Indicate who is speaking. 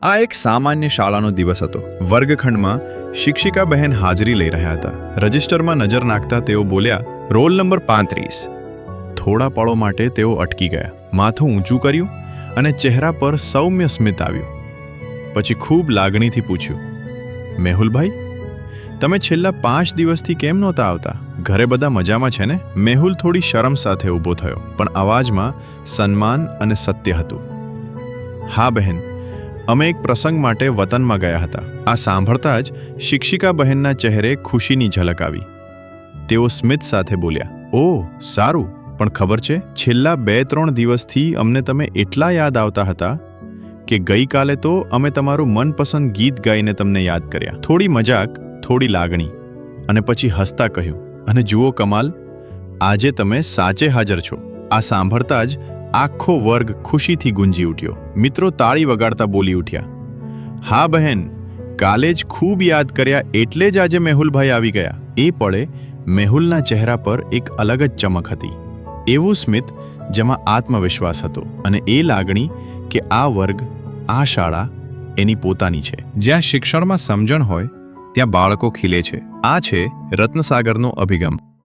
Speaker 1: આ એક સામાન્ય શાળાનો દિવસ હતો. વર્ગખંડમાં શિક્ષિકા બહેન હાજરી લઈ રહ્યા હતા. રજિસ્ટરમાં નજર નાખતા તેઓ બોલ્યા, રોલ નંબર 35. થોડા પળો માટે તેઓ અટકી ગયા, માથું ઊંચું કર્યું અને ચહેરા પર સૌમ્ય સ્મિત આવ્યું. પછી ખૂબ લાગણીથી પૂછ્યું, મેહુલભાઈ, તમે છેલ્લા 5 દિવસથી કેમ નહોતા આવતા? ઘરે બધા મજામાં છે ને? મેહુલ થોડી શરમ સાથે ઊભો થયો, પણ અવાજમાં સન્માન અને સત્ય હતું. હા બહેન, અમે એક પ્રસંગ માટે વતનમાં ગયા હતા. આ સાંભળતા જ શિક્ષિકા બહેનના ચહેરે ખુશીની ઝલક આવી. તેઓ સ્મિત સાથે બોલ્યા, ઓહ સારું, પણ ખબર છે, છેલ્લા 2-3 દિવસથી અમને તમે એટલા યાદ આવતા હતા કે ગઈકાલે તો અમે તમારું મનપસંદ ગીત ગાઈને તમને યાદ કર્યા. થોડી મજાક, થોડી લાગણી, અને પછી હસતા કહ્યું, અને જુઓ કમાલ, આજે તમે સાચે હાજર છો. આ સાંભળતા જ આખો વર્ગ ખુશીથી ગુંજી ઉઠ્યો. મિત્રો તાળી વગાડતા બોલી ઉઠ્યા, હા બહેન, કાલે જ ખૂબ યાદ કર્યા એટલે જ આજે મેહુલભાઈ આવી ગયા. એ પળે મેહુલના ચહેરા પર એક અલગ જ ચમક હતી. એવું સ્મિત જેમાં આત્મવિશ્વાસ હતો, અને એ લાગણી કે આ વર્ગ, આ શાળા એની પોતાની છે. જ્યાં શિક્ષણમાં સમજણ હોય ત્યાં બાળકો ખીલે છે. આ છે રત્નસાગરનો અભિગમ.